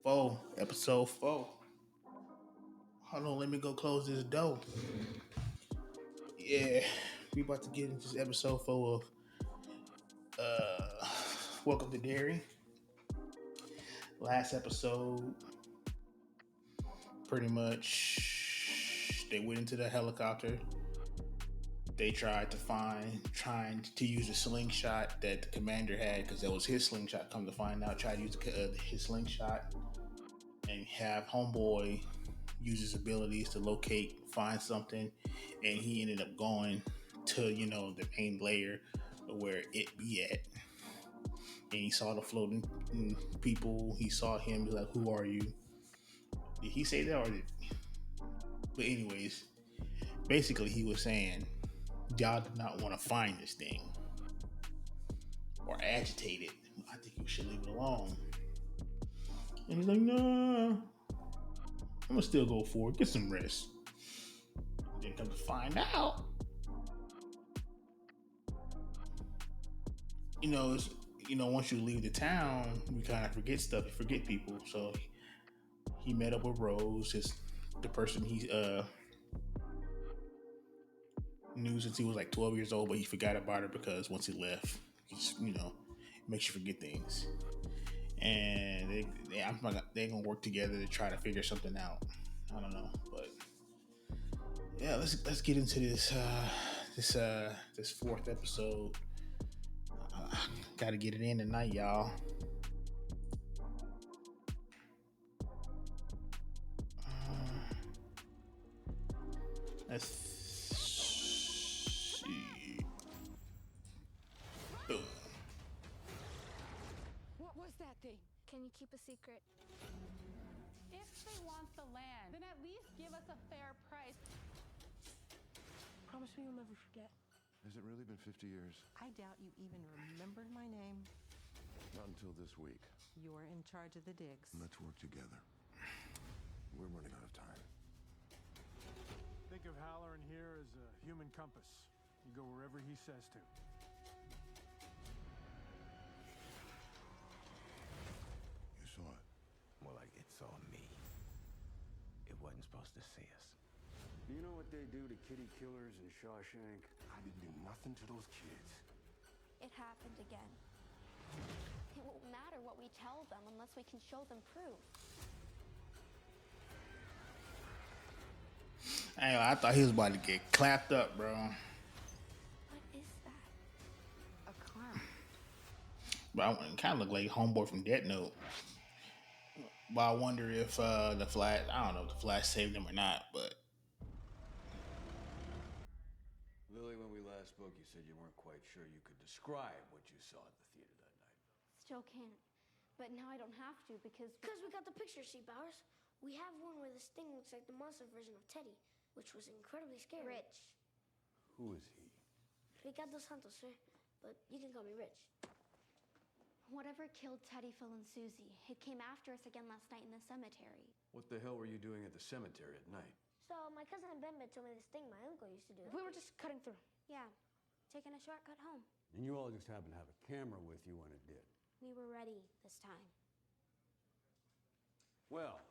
Episode 4. Hold on, let me go close this door. Yeah, we about to get into this episode 4 of uh Welcome to Derry. Last episode, pretty much they went into the helicopter. They tried to trying to use a slingshot that the commander had because that was his slingshot. Come to find out, tried to use his slingshot and have homeboy use his abilities to locate, find something, and he ended up going to the main layer where it be at. And he saw the floating people. He saw him. He's like, "Who are you?" Did he say that or did? But anyways, basically he was saying, y'all do not want to find this thing or agitate it. I think you should leave it alone. And he's like, "No, I'm gonna still go for it. Get some rest." Then come to find out, it's once you leave the town, you kind of forget stuff. You forget people. So he met up with Rose, the person he knew since he was like 12 years old, but he forgot about her because once he left, it makes you forget things. And they're gonna work together to try to figure something out. I don't know, but yeah, let's get into this fourth episode. Got to get it in tonight, y'all. Let's see. Boom. What was that thing? Can you keep a secret? If they want the land, then at least give us a fair price. Promise me you'll never forget. Has it really been 50 years? I doubt you even remembered my name. Not until this week. You're in charge of the digs. Let's work together. We're running out of time. Think of Halloran here as a human compass. You go wherever he says to. You saw it. More like it saw me. It wasn't supposed to see us. You know what they do to kitty killers in Shawshank? I didn't do nothing to those kids. It happened again. It won't matter what we tell them unless we can show them proof. Anyway, I thought he was about to get clapped up, bro. What is that? A clown. But it kind of looked like homeboy from Death Note. But I wonder if the Flash, I don't know if the Flash saved him or not, but. Lily, when we last spoke, you said you weren't quite sure you could describe what you saw at the theater that night. Still can't. But now I don't have to because we got the picture, see, Bowers. We have one where this thing looks like the monster version of Teddy, which was incredibly scary. Rich. Who is he? Ricardo Santos, sir. But you can call me Rich. Whatever killed Teddy, Phil, and Susie, it came after us again last night in the cemetery. What the hell were you doing at the cemetery at night? So my cousin Bembe told me this thing my uncle used to do. We were just cutting through. Yeah, taking a shortcut home. And you all just happened to have a camera with you when it did. We were ready this time. Well,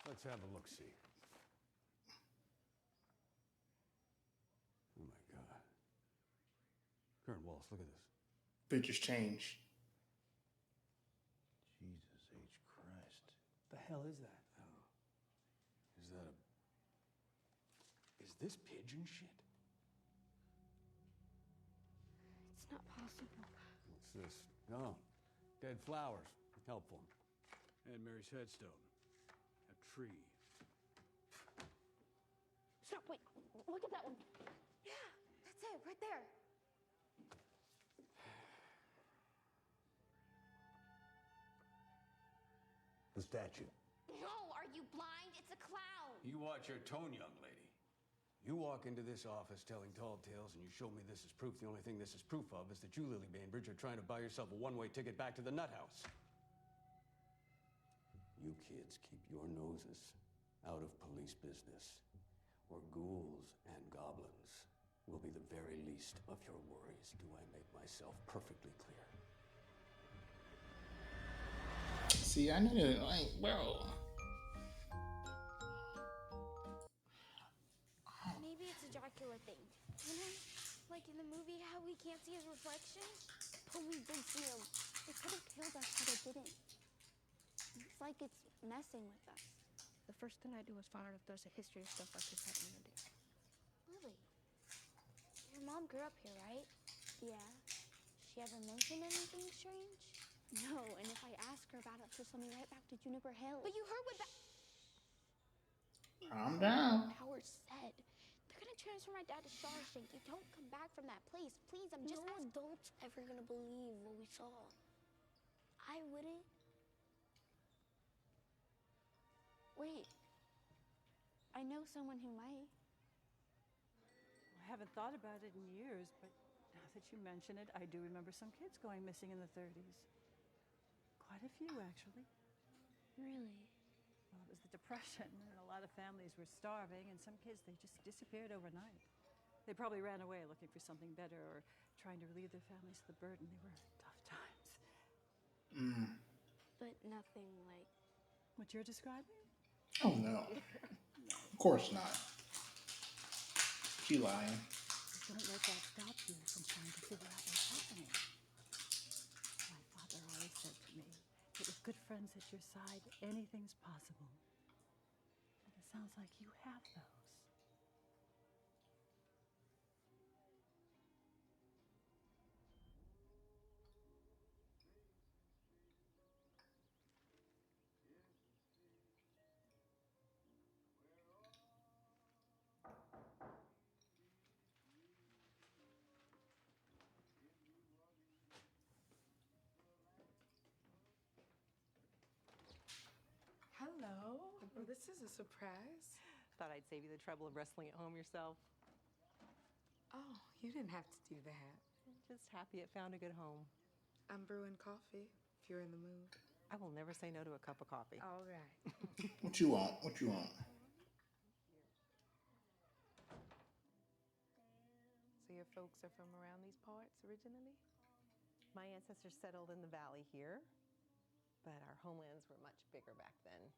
let's have a look-see. Oh my God. Colonel Wallace, look at this. Pictures change. Jesus H. Christ. The hell is that? Oh. Is that a... Is this pigeon shit? It's not possible. What's this? Oh, dead flowers. Helpful. And Mary's headstone. A tree. Stop, wait, look at that one. Yeah, that's it, right there. The statue. No, are you blind? It's a clown. You watch your tone, young lady. You walk into this office telling tall tales and you show me this is proof. The only thing this is proof of is that you, Lily Bainbridge, are trying to buy yourself a one-way ticket back to the nut house. You kids keep your noses out of police business, or ghouls and goblins will be the very least of your worries. Do I make myself perfectly clear? See, I need to, like, bro. Maybe it's a Dracula thing. You know? Like in the movie, how we can't see his reflection? But we did see him. It could have killed us, but it didn't. It's like it's messing with us. The first thing I do is find out if there's a history of stuff like this happening in Derry. Lily, your mom grew up here, right? Yeah. She ever mentioned anything strange? No, and if I ask her about it, she'll send me right back to Juniper Hill. But you heard what that... Calm down. Howard said. They're gonna transfer my dad to Shawshank. You don't come back from that place. Please, I'm just... No adult's ever gonna believe what we saw. I wouldn't. Wait. I know someone who might. I haven't thought about it in years, but now that you mention it, I do remember some kids going missing in the 30s. Quite a few, actually. Really? Well, it was the Depression, and a lot of families were starving, and some kids, they just disappeared overnight. They probably ran away looking for something better or trying to relieve their families of the burden. They were tough times. But nothing like... What you're describing? Oh, no. Of course not. She lying. Don't let that stop you from trying to figure out what's happening. My father always said to me that with good friends at your side, anything's possible. And it sounds like you have those. Hello. Well, this is a surprise. Thought I'd save you the trouble of wrestling at home yourself. Oh, you didn't have to do that. Just happy it found a good home. I'm brewing coffee, if you're in the mood. I will never say no to a cup of coffee. All right. What you want? What you want? So your folks are from around these parts originally? My ancestors settled in the valley here, but our homelands were much bigger back then.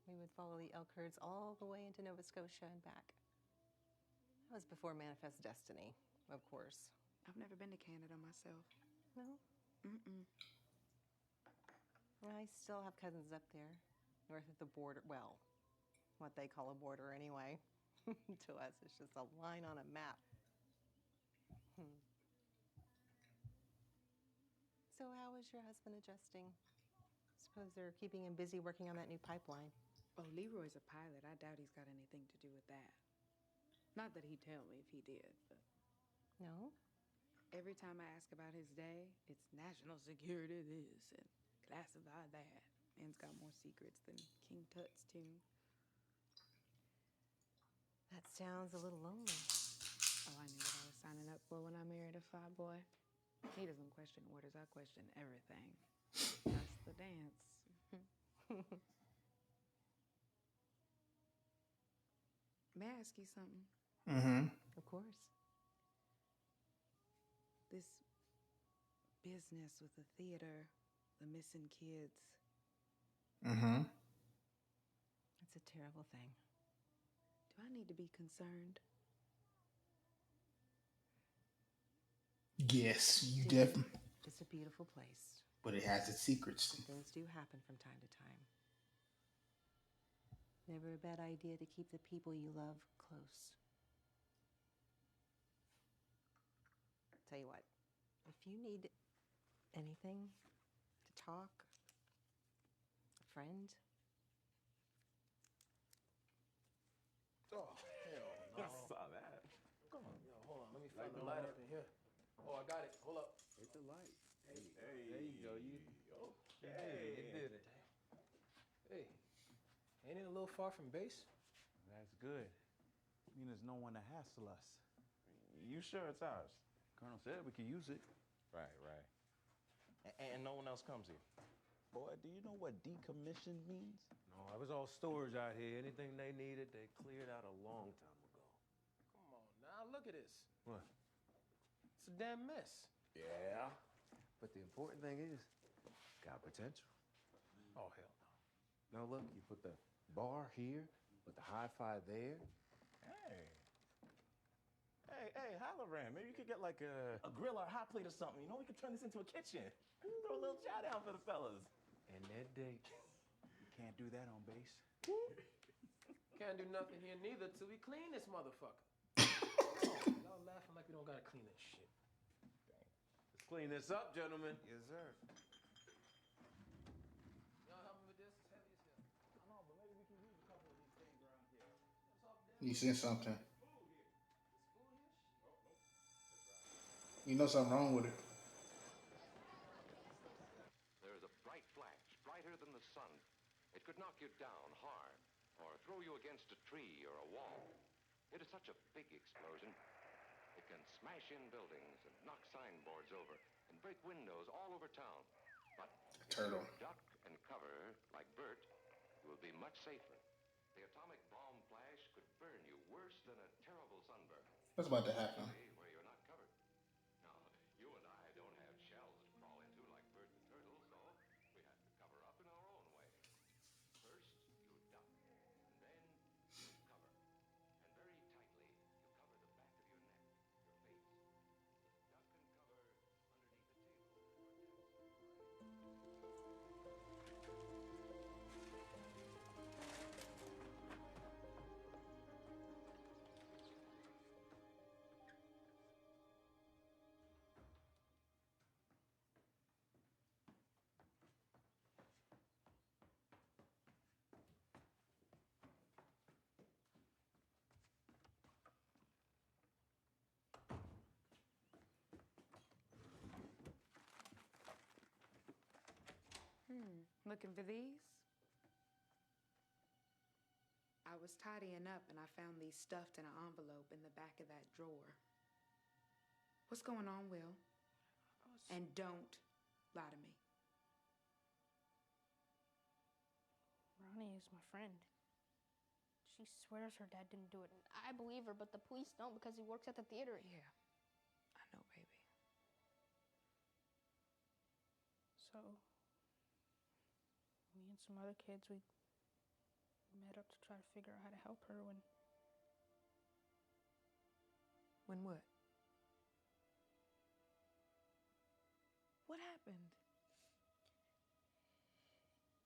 We would follow the elk herds all the way into Nova Scotia and back. That was before Manifest Destiny, of course. I've never been to Canada myself. No? I still have cousins up there, north of the border. Well, what they call a border anyway. To us, it's just a line on a map. So how is your husband adjusting? Suppose they're keeping him busy working on that new pipeline. Oh, Leroy's a pilot. I doubt he's got anything to do with that. Not that he'd tell me if he did, but... No? Every time I ask about his day, it's national security this and classified that. Man's got more secrets than King Tut's tune. That sounds a little lonely. Oh, I knew what I was signing up for when I married a fly boy. He doesn't question orders. I question everything. That's the dance. May I ask you something? Of course. This business with the theater, the missing kids. It's a terrible thing. Do I need to be concerned? Yes, you definitely. It's a beautiful place. But it has its secrets. And things do happen from time to time. Never a bad idea to keep the people you love close. Tell you what, if you need anything to talk, a friend. Oh, hell no. I saw that. Come on, yo, hold on. Let me find the light up in here. Oh, I got it. Hold up. Hit the light. Hey, there you go. You did it. Hey, ain't it a little far from base? That's good. I mean, there's no one to hassle us. You sure it's ours? Colonel said we could use it. Right. And no one else comes here. Boy, do you know what decommissioned means? No, it was all storage out here. Anything they needed, they cleared out a long time ago. Come on now, look at this. What? It's a damn mess. Yeah. But the important thing is, it's got potential. Oh, hell no. No, look, you put the bar here, put the hi-fi there. Hey, Halloran, maybe you could get like a grill or a hot plate or something. You know, we could turn this into a kitchen. Throw a little chow down for the fellas. And that date. You can't do that on base. Can't do nothing here neither till we clean this motherfucker. Oh, y'all laughing like we don't gotta clean this shit. Let's clean this up, gentlemen. Yes, sir. Y'all help me with this? It's heavy as hell. I know, but maybe we can use a couple of these things around here. You seen something? Oh, You know something wrong with it. There's a bright flash, brighter than the sun. It could knock you down hard or throw you against a tree or a wall. It is such a big explosion. It can smash in buildings and knock signboards over and break windows all over town. But Turtle. if you duck and cover like Bert, you will be much safer. The atomic bomb flash could burn you worse than a terrible sunburn. What's about to happen? Where you're not covered. Now, you and I don't have shells to crawl into like Bert the Turtle, so we had to cover up in our own way. First, you duck, and then you cover. And very tightly, you cover the back of your neck, your face. Duck and cover underneath a table or desk. Looking for these? I was tidying up and I found these stuffed in an envelope in the back of that drawer. What's going on, Will? And don't lie to me. Ronnie is my friend. She swears her dad didn't do it. And I believe her, but the police don't because he works at the theater. Yeah, I know, baby. So, me and some other kids, we met up to try to figure out how to help her when what? What happened?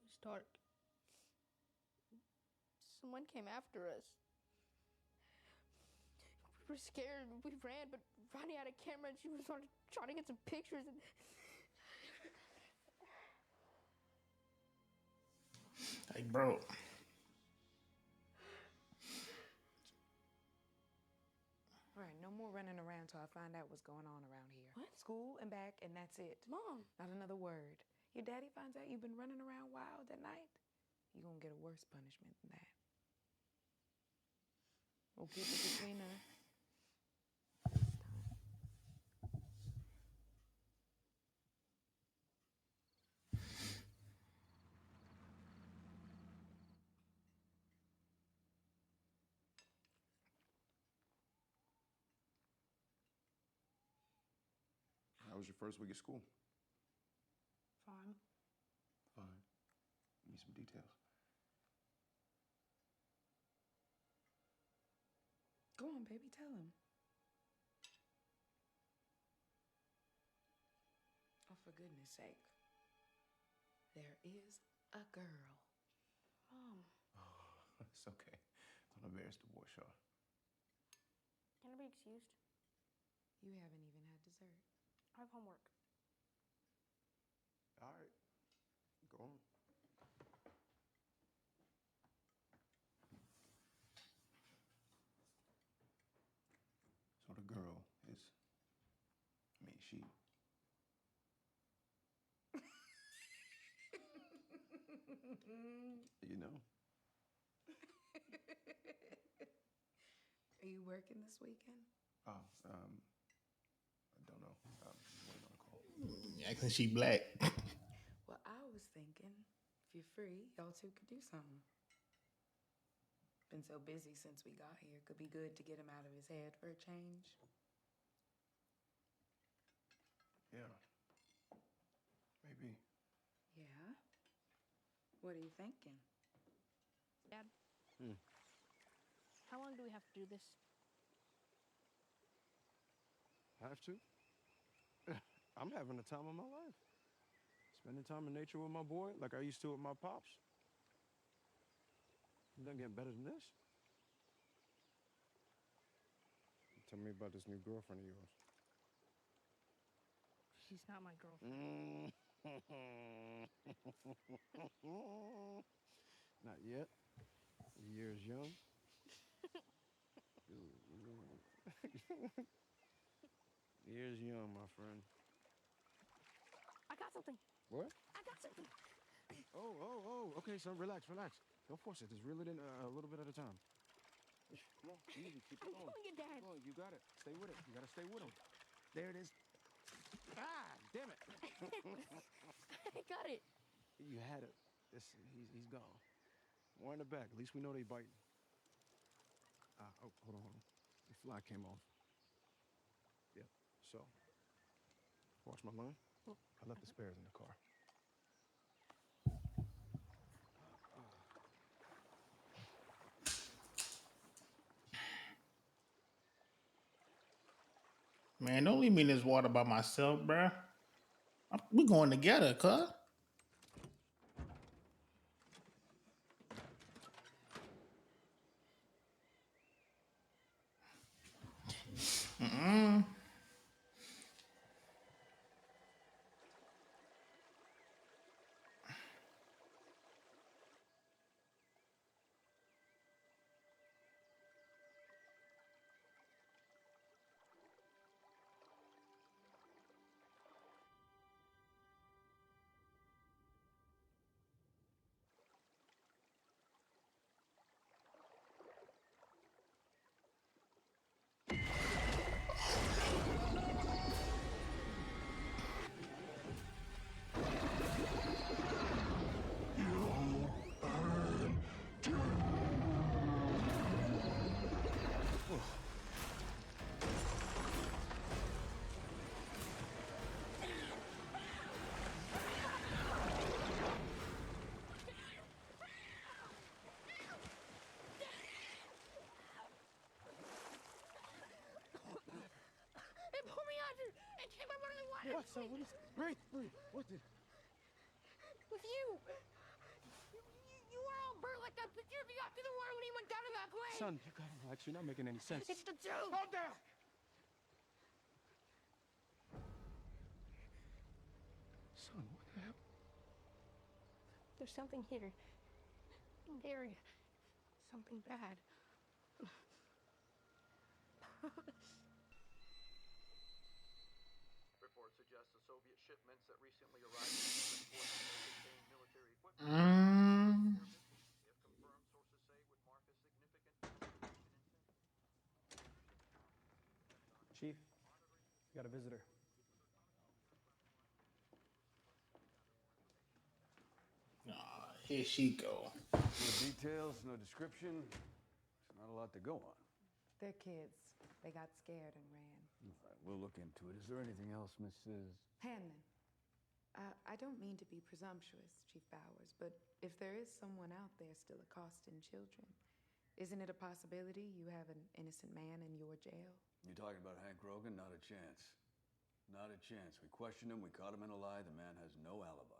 it was dark. Someone came after us. We were scared. We ran, but Ronnie had a camera and she was trying to get some pictures. And Hey, bro. All right, no more running around till I find out what's going on around here. What? School and back, and that's it. Mom. Not another word. Your daddy finds out you've been running around wild at night, you're gonna get a worse punishment than that. We'll keep it between us. How was your first week of school? Fine. Fine. Give me some details. Go on, baby, tell him. Oh, for goodness sake. There is a girl. Mom. Oh, it's okay. Don't embarrass the boy, Shaw. Can I be excused? You haven't even had dessert. I have homework. All right. Go on. So the girl is, she. You know? Are you working this weekend? Oh, I don't know. Waiting on a call. Acting she black. Well, I was thinking, if you're free, y'all two could do something. Been so busy since we got here. Could be good to get him out of his head for a change. Yeah. Maybe. Yeah? What are you thinking? Dad, Hmm. how long do we have to do this? Have to? I'm having the time of my life. Spending time in nature with my boy like I used to with my pops. It doesn't get better than this. Tell me about this new girlfriend of yours. She's not my girlfriend. Not yet. The year's young. Year's young, my friend. I got something. What? I got something. Oh. Okay, son, relax. Don't force it. Just reel it in a little bit at a time. Come on, easy. Keep it I'm going. doing it, Dad. Come on, you got it. Stay with it. You gotta stay with him. There it is. Ah, damn it. I got it. You had it. He's gone. More in the back. At least we know they biting. Hold on. The fly came off. Yep. So, wash my line. I left the spares in the car. Man, don't leave me in this water by myself, bruh. We going together, cuz. Mm-mm. It pulled me under and came out running water. What, son? What is... Breathe. What did... With you. You were all burnt like that picture of you after the war when he went down in that plane. Son, you gotta relax. You're not making any sense. It's the truth. Calm down. Son, what the hell? There's something here. In Derry. Something bad. Reports suggest the Soviet shipments that recently arrived contained military equipment. If confirmed, sources say would mark a significant Chief, you got a visitor. Here she go. No details, no description. There's not a lot to go on. They're kids. They got scared and ran. All right, we'll look into it. Is there anything else, Mrs. Hanlon, I don't mean to be presumptuous, Chief Bowers, but if there is someone out there still accosting children, isn't it a possibility you have an innocent man in your jail? You talking about Hank Rogan? Not a chance. Not a chance. We questioned him. We caught him in a lie. The man has no alibi.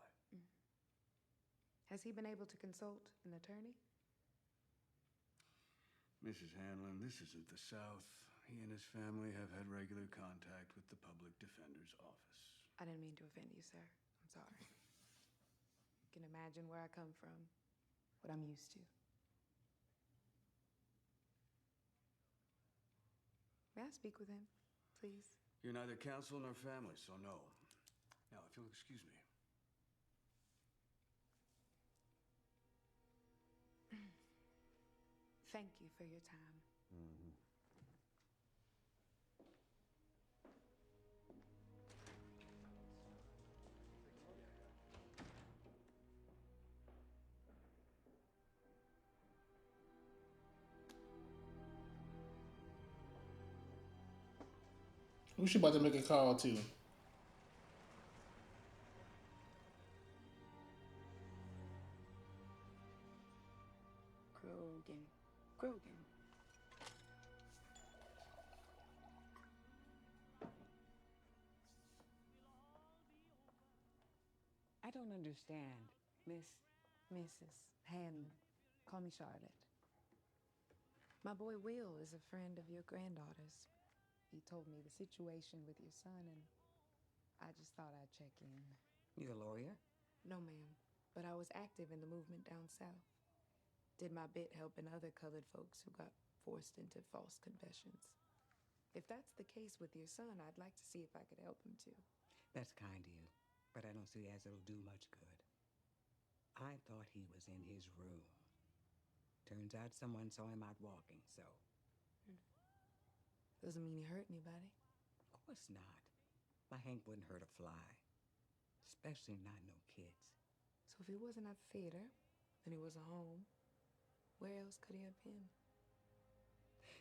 Has he been able to consult an attorney? Mrs. Hanlon, this isn't the South. He and his family have had regular contact with the public defender's office. I didn't mean to offend you, sir. I'm sorry. You can imagine where I come from, what I'm used to. May I speak with him, please? You're neither counsel nor family, so no. Now, if you'll excuse me. Thank you for your time. Mm-hmm. Who's she about to make a call to? Grogan. Grogan. I don't understand, Miss. Mrs. Hanlon. Call me Charlotte. My boy Will is a friend of your granddaughter's. He told me the situation with your son, and I just thought I'd check in. You a lawyer? No, ma'am, but I was active in the movement down south. Did my bit helping other colored folks who got forced into false confessions. If that's the case with your son, I'd like to see if I could help him too. That's kind of you, but I don't see as it'll do much good. I thought he was in his room. Turns out someone saw him out walking, so. Doesn't mean he hurt anybody. Of course not. My Hank wouldn't hurt a fly. Especially not no kids. So if he wasn't at the theater, and he was at home, where else could he have been?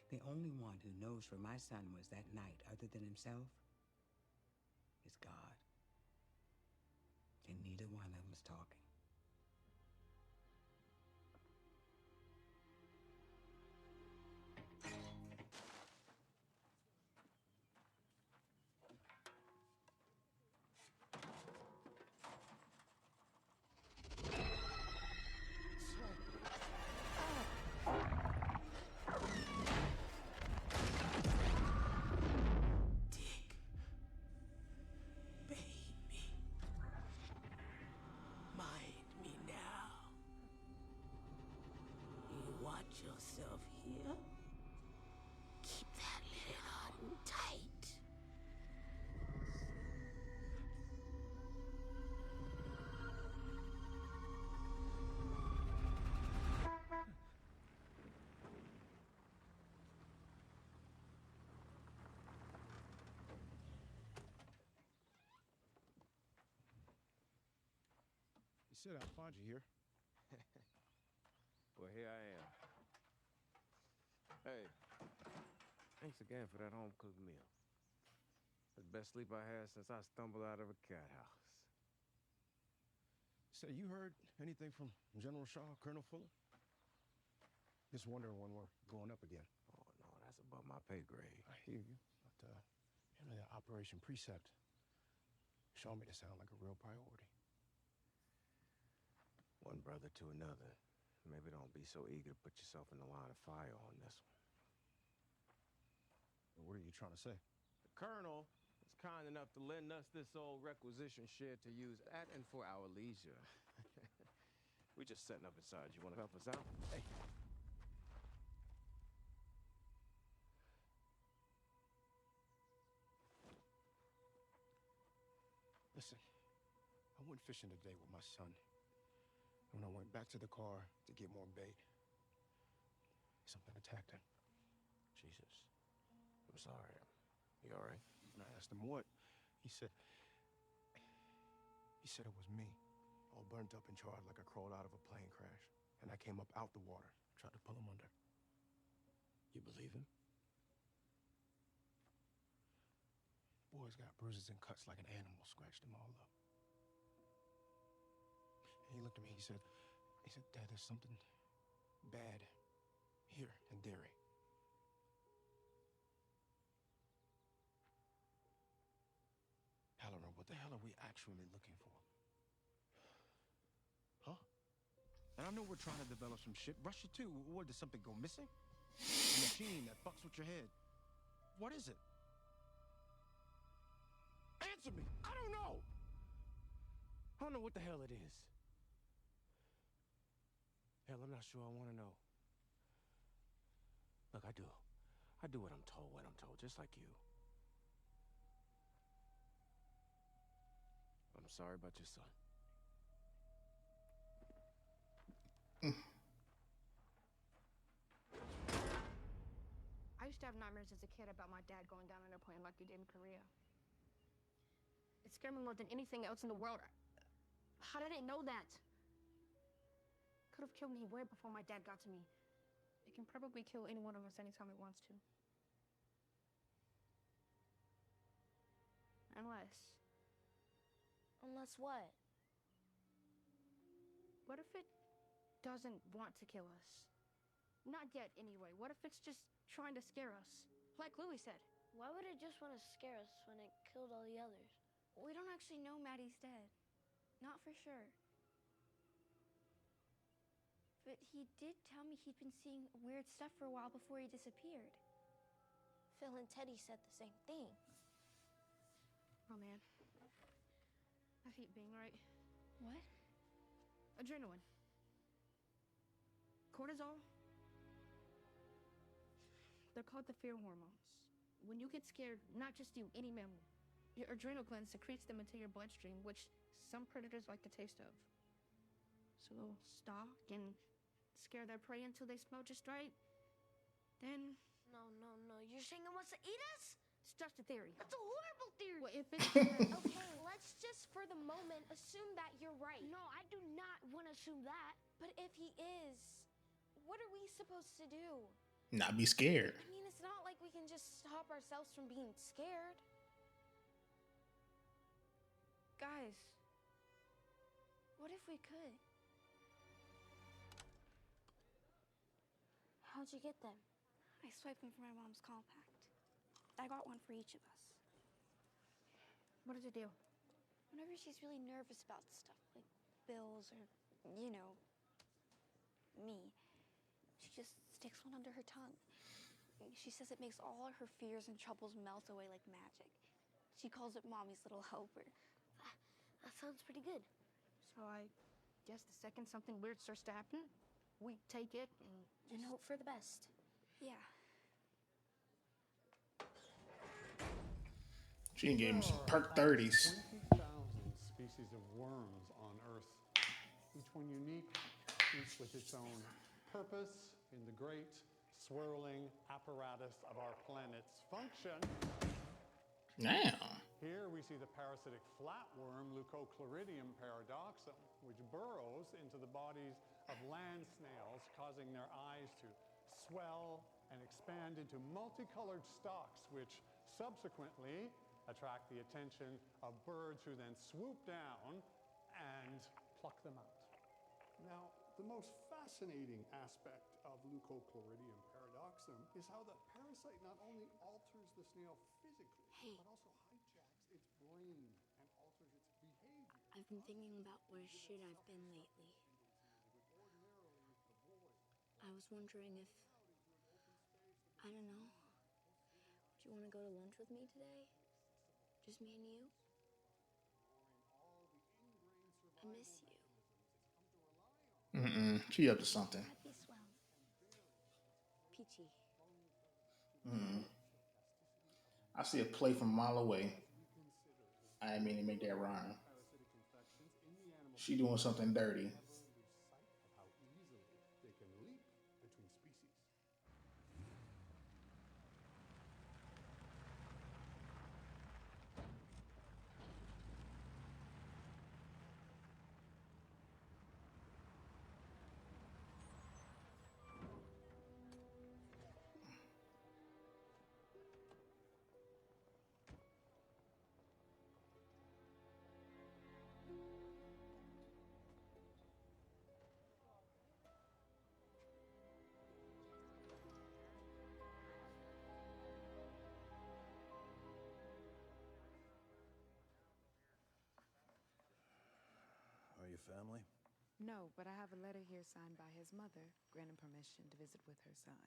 The only one who knows where my son was that night, other than himself, is God. And neither one of them is talking. Yourself here. Keep that lid on tight. You said I'd find you here. Well, here I am. Hey, thanks again for that home-cooked meal. The best sleep I had since I stumbled out of a cat house. Say, you heard anything from General Shaw, Colonel Fuller? Just wondering when we're going up again. Oh, no, that's above my pay grade. I hear you, but, the Operation Precept showed me to sound like a real priority. One brother to another. Maybe don't be so eager to put yourself in the line of fire on this one. What are you trying to say? The Colonel is kind enough to lend us this old requisition shed to use at and for our leisure. We're just setting up inside. You want to help us out? Hey. Listen, I went fishing today with my son. When I went back to the car to get more bait, something attacked him. Jesus. I'm sorry. You all right? And I asked him what. He said it was me, all burnt up and charred like I crawled out of a plane crash. And I came up out the water, tried to pull him under. You believe him? Boy's got bruises and cuts like an animal scratched him all up. And he looked at me, he said, Dad, there's something bad here in Derry. Halloran, what the hell are we actually looking for? Huh? And I know we're trying to develop some shit. Russia too. What, did something go missing? A machine that fucks with your head. What is it? Answer me! I don't know! I don't know what the hell it is. Hell, I'm not sure I want to know. Look, I do what I'm told, just like you. I'm sorry about your son. I used to have nightmares as a kid about my dad going down in a plane like he did in Korea. It scared me more than anything else in the world. How did I know that? Could have killed me way before my dad got to me. It can probably kill any one of us anytime it wants to. Unless what? What if it doesn't want to kill us? Not yet, anyway. What if it's just trying to scare us? Like Louie said. Why would it just want to scare us when it killed all the others? We don't actually know Maddie's dead. Not for sure. But he did tell me he'd been seeing weird stuff for a while before he disappeared. Phil and Teddy said the same thing. Oh, man. I hate being right. What? Adrenaline. Cortisol. They're called the fear hormones. When you get scared, not just you, any mammal, your adrenal gland secretes them into your bloodstream, which some predators like the taste of. So they'll stalk and scare their prey until they smell just right. Then... No. You're saying it wants to eat us? It's just a theory. That's a horrible theory. Well, if it's... Okay, let's just for the moment assume that you're right. No, I do not want to assume that. But if he is, what are we supposed to do? Not be scared. I mean, it's not like we can just stop ourselves from being scared. Guys, what if we could? How'd you get them? I swiped them from my mom's compact. I got one for each of us. What does it do? Whenever she's really nervous about stuff, like bills or, you know, me, she just sticks one under her tongue. She says it makes all her fears and troubles melt away like magic. She calls it Mommy's little helper. That sounds pretty good. So I guess the second something weird starts to happen, we take it and hope for the best. Yeah. She gave him some perk 30s. 20,000 species of worms on Earth, each one unique, each with its own purpose in the great swirling apparatus of our planet's function. Now. Here we see the parasitic flatworm Leucochloridium paradoxum, which burrows into the bodies of land snails, causing their eyes to swell and expand into multicolored stalks, which subsequently attract the attention of birds who then swoop down and pluck them out. Now, the most fascinating aspect of Leucochloridium paradoxum is how the parasite not only alters the snail physically, but also hijacks its brain and alters its behavior. I've been thinking about where should I've been lately. I was wondering if, I don't know, would you want to go to lunch with me today? Just me and you? I miss you. She up to something. That'd be swell. Peachy. I see a play from a mile away. I didn't mean to make that rhyme. She doing something dirty. How easily they can leap between species. Are you family? No, but I have a letter here signed by his mother, granting permission to visit with her son.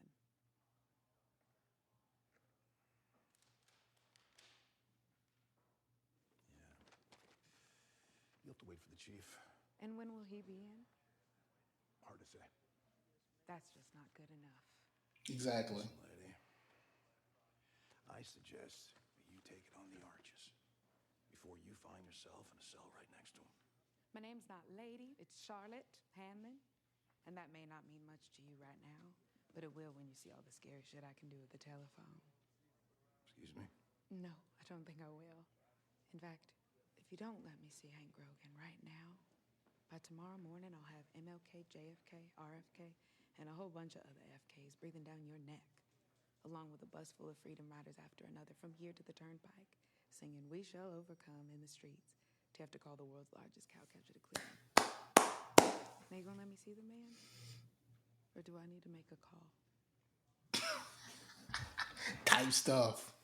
You'll have to wait for the chief. And when will he be in? Hard to say. That's just not good enough. Exactly. Listen, lady, I suggest that you take it on the arches before you find yourself in a cell right next to him. My name's not Lady, it's Charlotte Hanlon. And that may not mean much to you right now, but it will when you see all the scary shit I can do with the telephone. Excuse me? No, I don't think I will. In fact, if you don't let me see Hank Grogan right now, by tomorrow morning I'll have MLK, JFK, RFK, and a whole bunch of other FKs breathing down your neck, along with a bus full of freedom riders after another from here to the turnpike, singing "We Shall Overcome" in the streets to have to call the world's largest cow catcher to clean. Now you gonna let me see the man? Or do I need to make a call? Type stuff.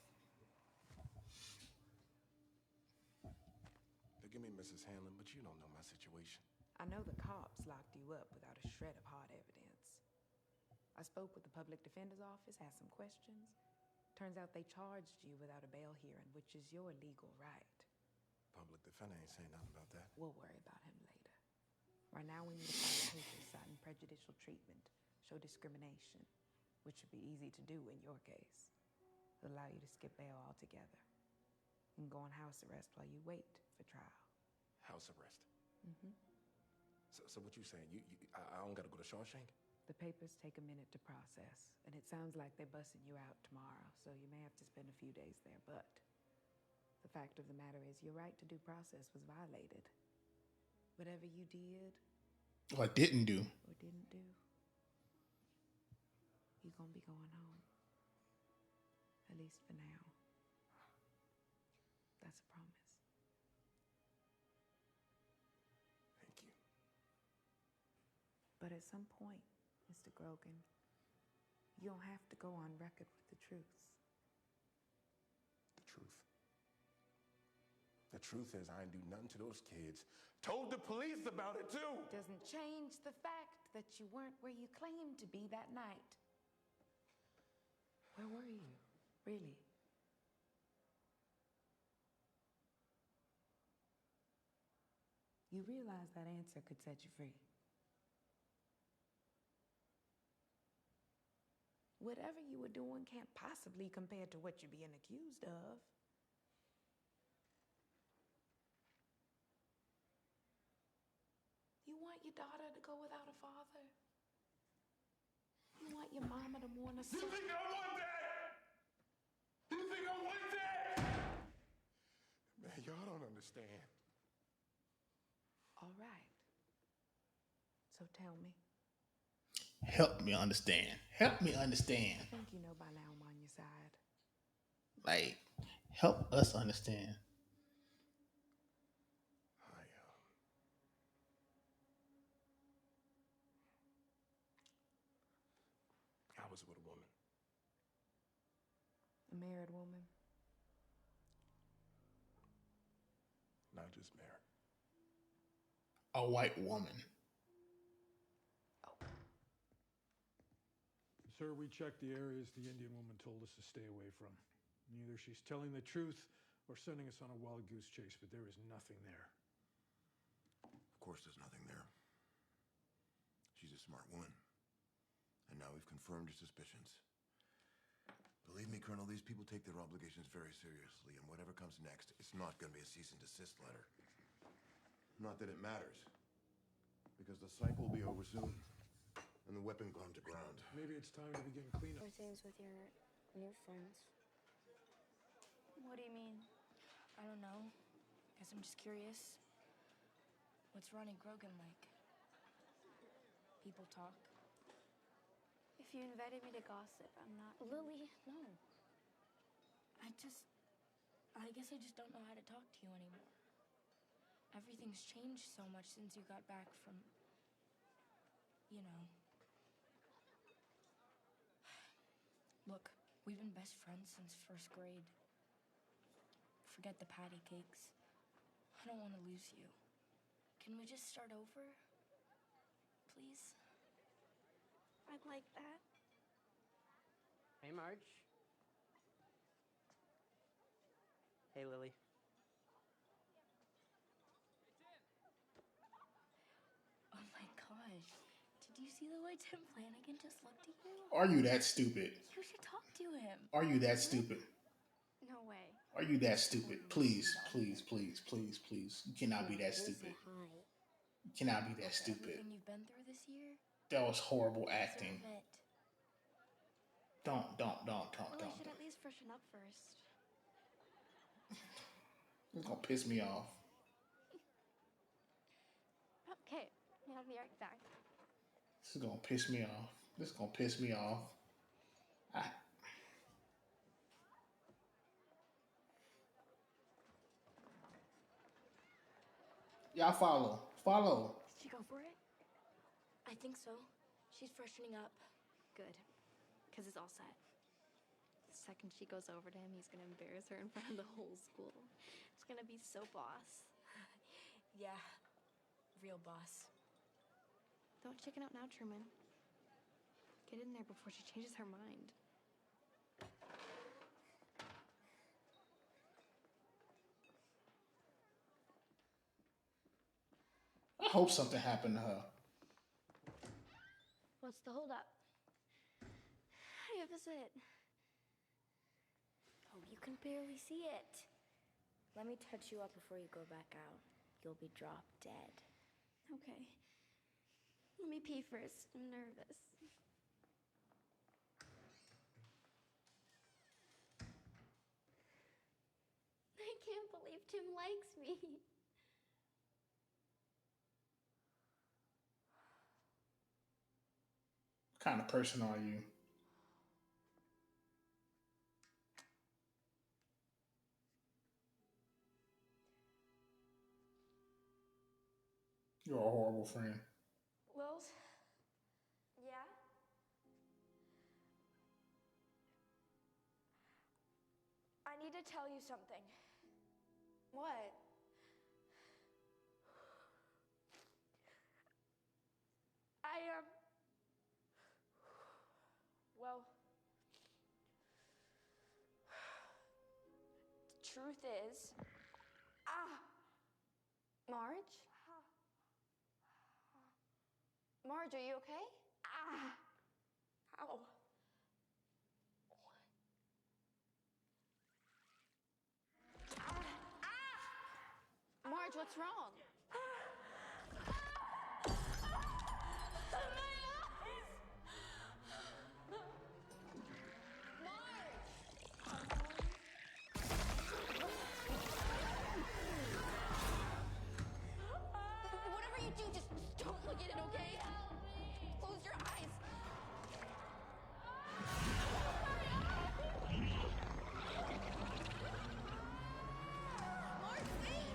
Forgive me, Mrs. Hanlon, but you don't know my situation. I know the cops locked you up without a shred of hard evidence. I spoke with the public defender's office, asked some questions. Turns out they charged you without a bail hearing, which is your legal right. Public defender ain't saying nothing about that. We'll worry about him later. Right now, we need to file papers citing prejudicial treatment, show discrimination, which should be easy to do in your case. It'll allow you to skip bail altogether and go on house arrest while you wait for trial. House arrest. Mm-hmm. So what you saying? I don't gotta go to Shawshank? The papers take a minute to process, and it sounds like they're busting you out tomorrow, so you may have to spend a few days there, but the fact of the matter is your right to due process was violated. Whatever you did Or didn't do. or didn't do, you're gonna be going home. At least for now. That's a promise. Thank you. But at some point, Mr. Grogan, you don't have to go on record with the truth. The truth. The truth is I ain't do nothing to those kids. Told the police about it too. Doesn't change the fact that you weren't where you claimed to be that night. Where were you, really? You realize that answer could set you free. Whatever you were doing can't possibly compare to what you're being accused of. You want your daughter to go without a father? You want your mama to mourn a son? You think I want that? You think I want that? Man, y'all don't understand. All right. So tell me. Help me understand. Help me understand. I think you know by now I'm on your side. Like, help us understand. I was with a woman. A married woman? Not just married. A white woman. Sir, we checked the areas the Indian woman told us to stay away from. Either she's telling the truth or sending us on a wild goose chase, but there is nothing there. Of course there's nothing there. She's a smart woman. And now we've confirmed your suspicions. Believe me, Colonel, these people take their obligations very seriously, and whatever comes next, it's not going to be a cease and desist letter. Not that it matters, because the cycle will be over soon, and the weapon gone to ground. Maybe it's time to begin cleanup. Or things with your new friends. What do you mean? I don't know. Guess I'm just curious. What's Ronnie Grogan like? People talk. If you invited me to gossip, I'm not. Lily, no. I guess I just don't know how to talk to you anymore. Everything's changed so much since you got back from, you know. Look, we've been best friends since first grade. Forget the patty cakes. I don't want to lose you. Can we just start over? Please? I'd like that. Hey, Marge. Hey, Lily. Oh my gosh. Did you see the way Tim Flanagan just looked at you? Are you that stupid? You should talk to him. Are you that stupid? No way. Are you that stupid? Please, please, please, please, please. You cannot be that stupid. You cannot be that stupid. Everything you've been through this year? That was horrible acting. Deserve it. Don't. Well, I should at least freshen up first. It's gonna piss me off. Okay, I'll be right back. This is gonna piss me off. This is gonna piss me off. Y'all follow. Did she go for it? I think so. She's freshening up. Good. Because it's all set. The second she goes over to him, he's gonna embarrass her in front of the whole school. It's gonna be so boss. Yeah, real boss. Don't chicken out now, Truman. Get in there before she changes her mind. I hope something happened to her. What's the holdup? Give us it. Oh, you can barely see it. Let me touch you up before you go back out. You'll be drop dead. Okay. Let me pee first. I'm nervous. I can't believe Tim likes me. What kind of person are you? You're a horrible friend. Wills? Yeah? I need to tell you something. What? Well, the truth is... Marge? Marge, are you okay? Ow. Marge, what's wrong? Whatever you do, just don't look at it, okay? Close your eyes. Marge, wait!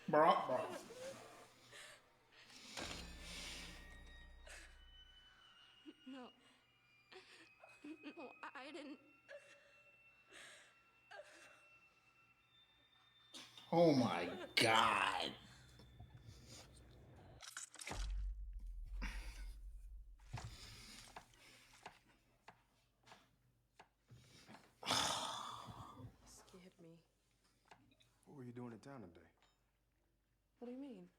Bro. No. No, I didn't. Oh my God. Scared me. What were you doing in town today? What do you mean?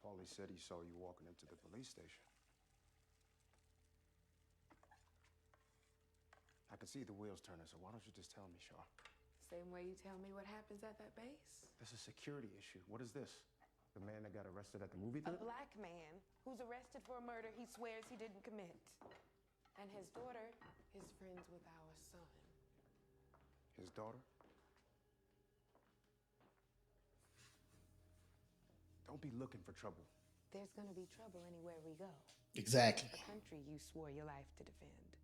Paulie said he saw you walking into the police station. I can see the wheels turning, so why don't you just tell me, Shaw? Same way you tell me what happens at that base? This is a security issue. What is this? The man that got arrested at the movie A theater? black man who's arrested for a murder he swears he didn't commit. And his daughter is friends with our son. His daughter? Don't Don't be looking for trouble. There's gonna be trouble anywhere we go. Exactly. The country you swore your life to defend.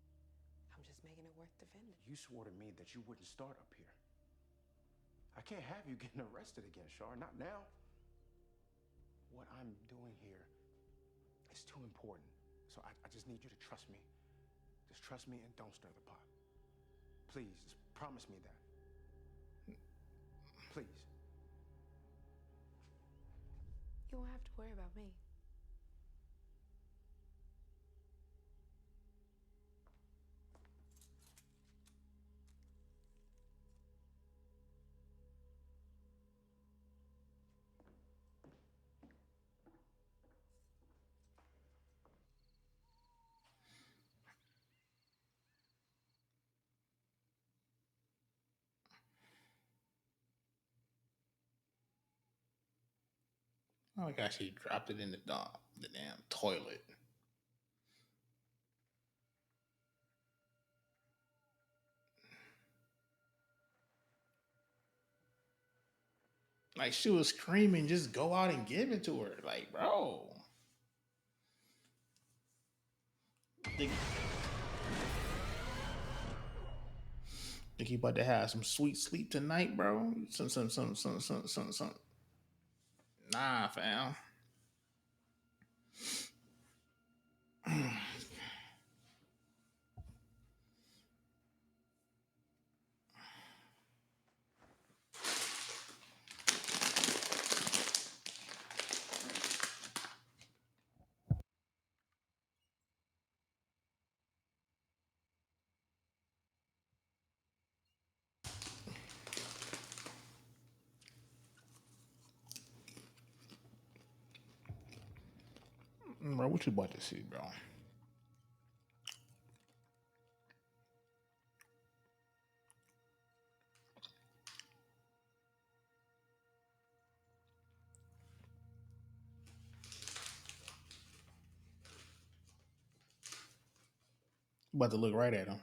I'm just making it worth defending. You swore to me that you wouldn't start up here. I can't have you getting arrested again, Shar. Not now. What I'm doing here is too important. So I just need you to trust me. Just trust me and don't stir the pot. Please, just promise me that. Please. You won't have to worry about me. Oh my gosh, he dropped it in the damn toilet. Like, she was screaming, just go out and give it to her. Like, bro. Think you about to have some sweet sleep tonight, bro? Some. Nah, fam. Bro, what you about to see, bro? You about to look right at him.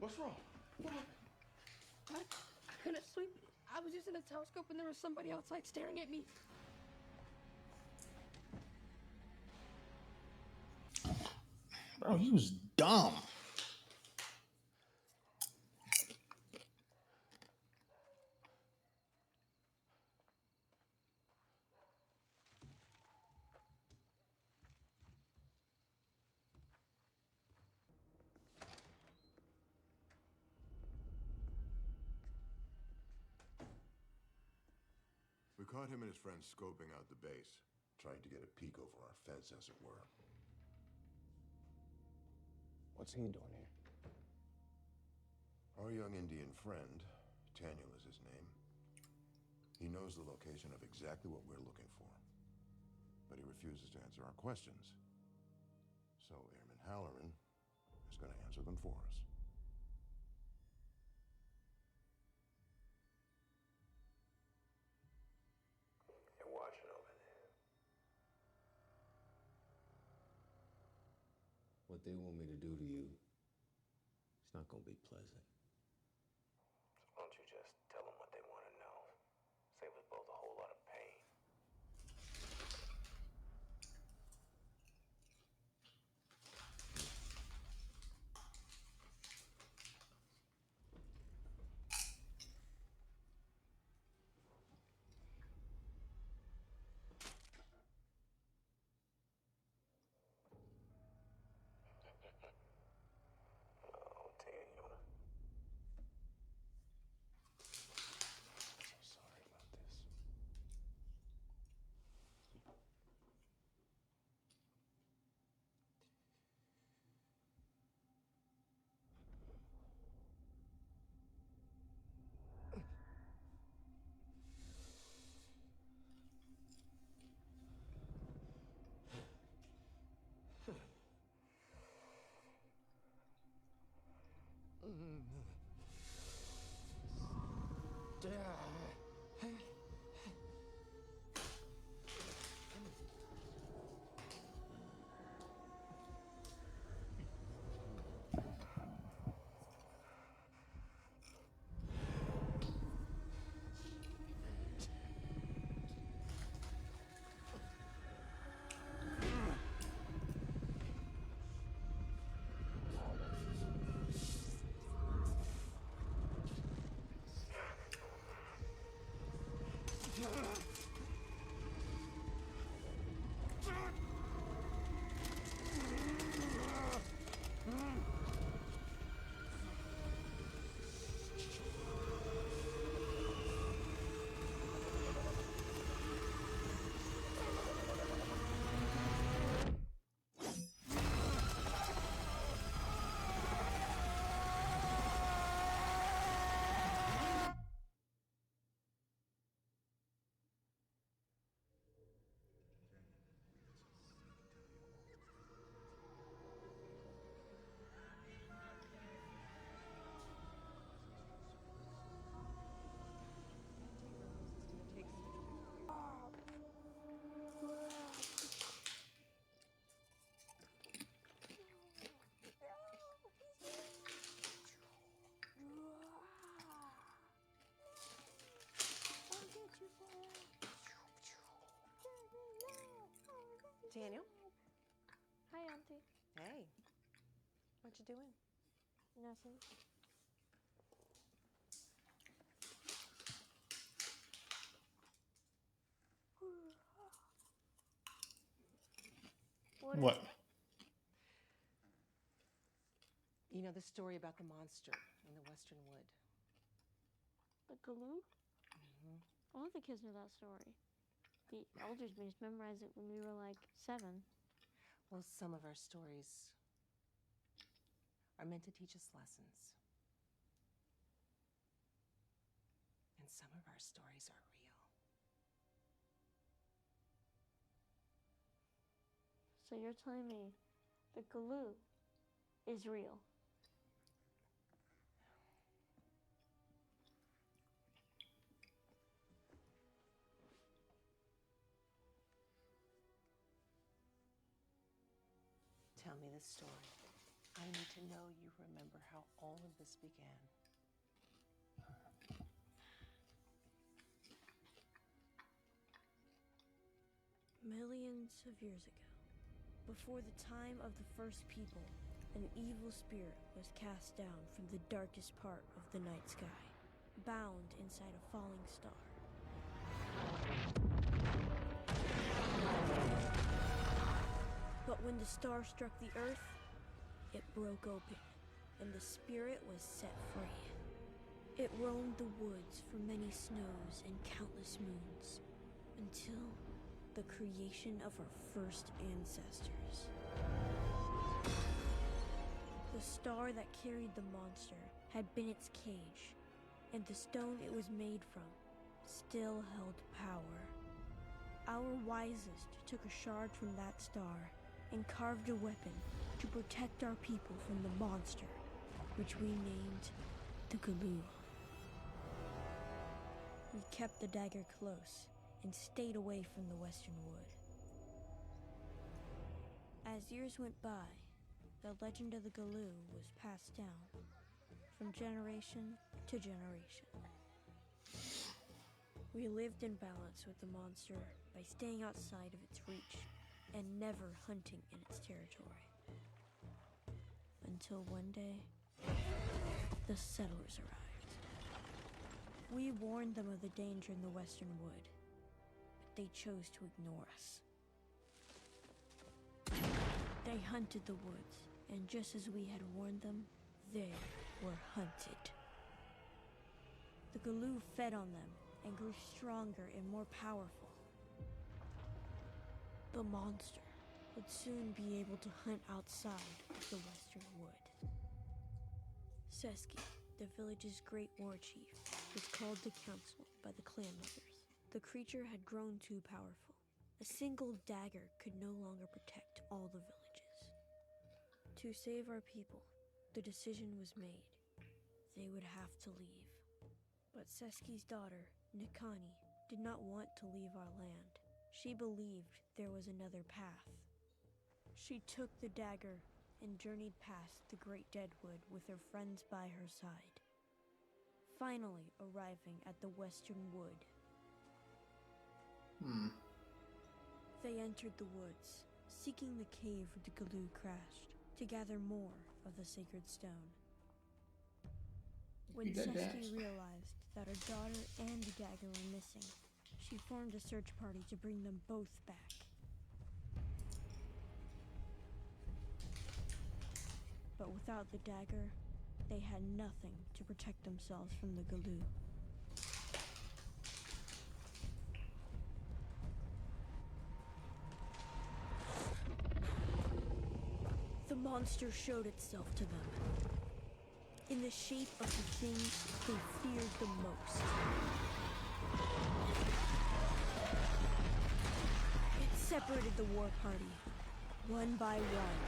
What's wrong? What happened? What? I couldn't sleep. I was using a telescope and there was somebody outside staring at me. Bro, he was dumb. We caught him and his friends scoping out the base, trying to get a peek over our fence, as it were. What's he doing here? Our young Indian friend, Daniel is his name, he knows the location of exactly what we're looking for, but he refuses to answer our questions. So Airman Halloran is going to answer them for us. You're watching over there. What they want me to do to you, it's not gonna be pleasant. So why don't you just tell them what they want to know? Save us both a whole lot of pain. Oh, Daniel. Daniel. Hi, Auntie. Hey. What you doing? Nothing. What? You know the story about the monster in the Western Wood? The Galoo? Mm-hmm. All the kids know that story. The elders made us memorize it when we were like 7. Well, some of our stories are meant to teach us lessons. And some of our stories are real. So you're telling me the Galoo is real? Tell me the story. I need to know you remember how all of this began. Millions of years ago, before the time of the first people, an evil spirit was cast down from the darkest part of the night sky, bound inside a falling star. But when the star struck the earth, it broke open, and the spirit was set free. It roamed the woods for many snows and countless moons, until the creation of our first ancestors. The star that carried the monster had been its cage, and the stone it was made from still held power. Our wisest took a shard from that star and carved a weapon to protect our people from the monster, which we named the Galoo. We kept the dagger close and stayed away from the Western Wood. As years went by, the legend of the Galoo was passed down from generation to generation. We lived in balance with the monster by staying outside of its reach and never hunting in its territory. Until one day, the settlers arrived. We warned them of the danger in the Western Wood, but they chose to ignore us. They hunted the woods, and just as we had warned them, they were hunted. The Galoo fed on them and grew stronger and more powerful. The monster would soon be able to hunt outside of the Western Wood. Seski, the village's great war chief, was called to council by the clan members. The creature had grown too powerful. A single dagger could no longer protect all the villages. To save our people, the decision was made. They would have to leave. But Seski's daughter, Nikani, did not want to leave our land. She believed there was another path. She took the dagger and journeyed past the Great Deadwood with her friends by her side, finally arriving at the Western Wood. They entered the woods, seeking the cave where the Galoo crashed, to gather more of the sacred stone. When Seski realized that her daughter and the dagger were missing, she formed a search party to bring them both back. But without the dagger, they had nothing to protect themselves from the Galoo. The monster showed itself to them in the shape of the things they feared the most. It separated the war party, one by one.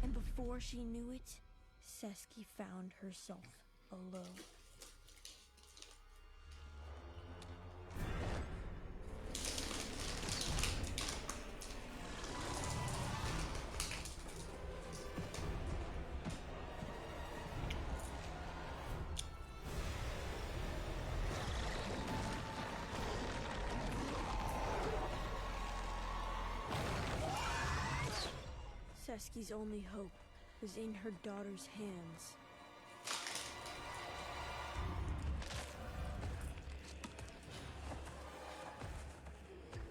And before she knew it, Seski found herself alone. Seski's only hope was in her daughter's hands.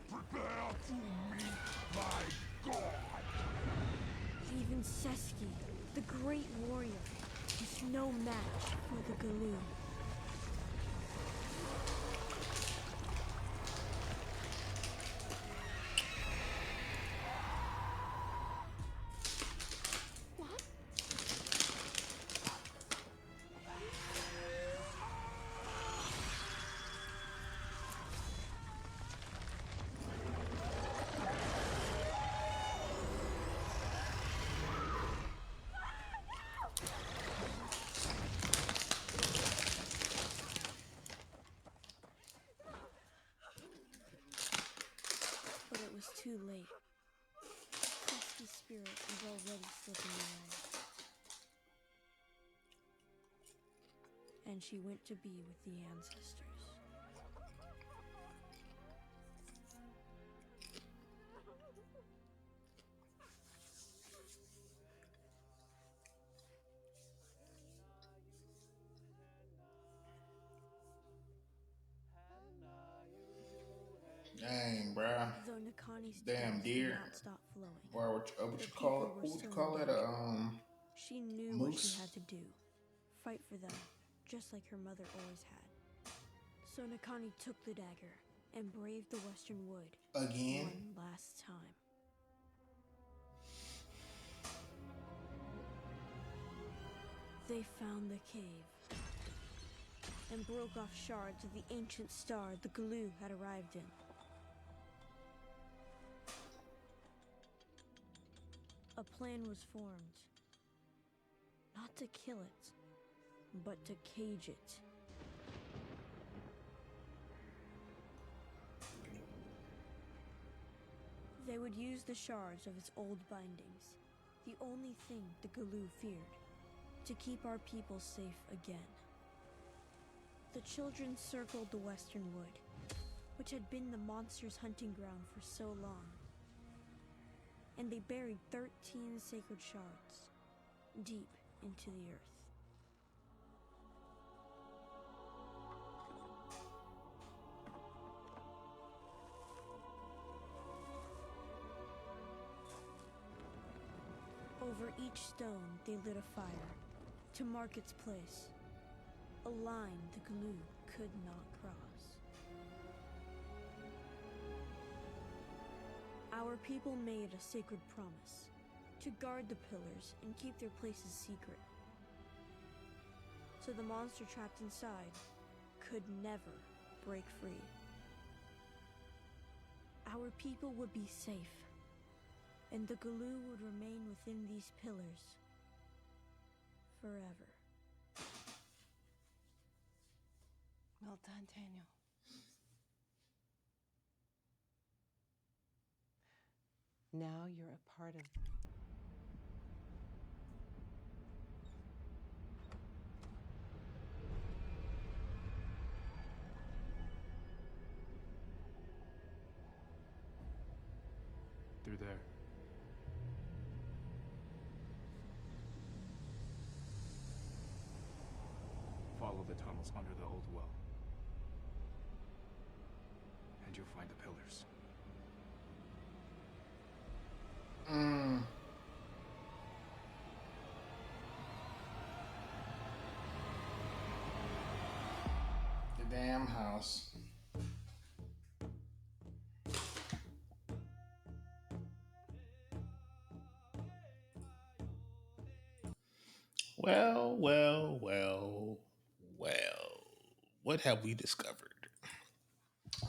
Prepare to meet my god! Even Seski, the great warrior, was no match for the Galoo. But it was too late. Seski's spirit was already slipping away. And she went to be with the ancestors. Dang, bruh. Though Nakani's Damn tears deer. did not stop flowing. Or what the you call it? people were What would you still call in it? danger. She knew what she moose? had to do. Fight for them, just like her mother always had. So Nakani took the dagger and braved the Western Wood Again? one last time. They found the cave and broke off shards of the ancient star the Galoo had arrived in. A plan was formed. Not to kill it, but to cage it. They would use the shards of its old bindings, the only thing the Galoo feared, to keep our people safe again. The children circled the Western Wood, which had been the monster's hunting ground for so long, and they buried 13 sacred shards deep into the earth. Over each stone, they lit a fire to mark its place, a line the Galoo could not cross. Our people made a sacred promise to guard the pillars and keep their places secret, so the monster trapped inside could never break free. Our people would be safe, and the Galoo would remain within these pillars forever. Well done, Daniel. Now you're a part of... Through there. Follow the tunnels under the old well. And you'll find the pillars. The damn house. Well, well, well, well. What have we discovered?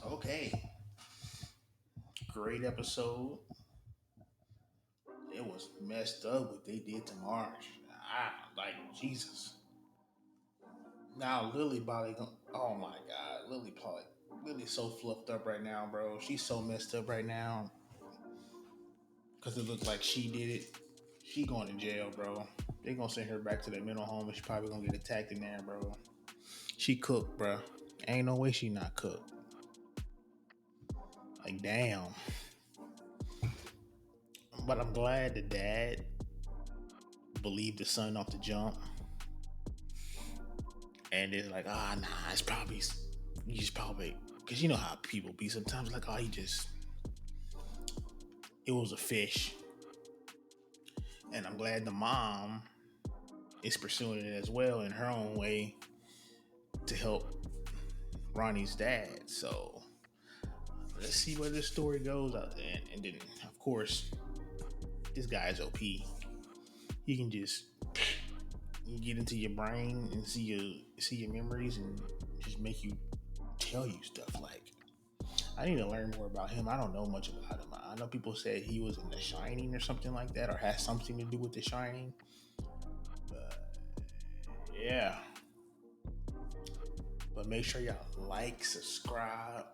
Okay. Great episode. It was messed up what they did to Marge. Like, Jesus. Now Lily probably gonna, oh my God. Lily's so fluffed up right now, bro. She's so messed up right now. Because it looks like she did it. She going to jail, bro. They gonna send her back to the mental home and she probably gonna get attacked in there, bro. She cooked, bro. Ain't no way she not cooked. Like, damn. But I'm glad the dad believed the son off the jump. And it's like, nah, it's probably, you just probably, because you know how people be sometimes, like, it was a fish. And I'm glad the mom is pursuing it as well in her own way to help Ronnie's dad. So let's see where this story goes. And then, of course, this guy's OP. He can just get into your brain and see your memories and just make you tell you stuff. Like, I need to learn more about him. I don't know much about him. I know people said he was in The Shining or something like that, or has something to do with The Shining. Yeah. But make sure y'all like, subscribe,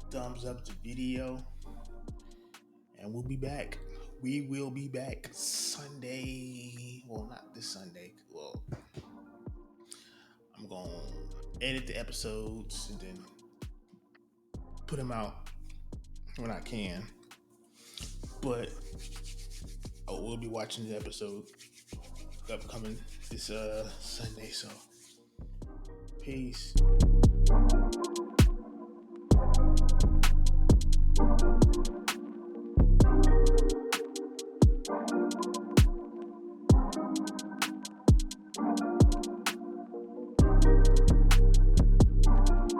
thumbs up the video, and we'll be back. We will be back Sunday. Well, not this Sunday. Well, I'm going to edit the episodes and then put them out when I can. But we'll be watching the episode upcoming this Sunday. So, peace.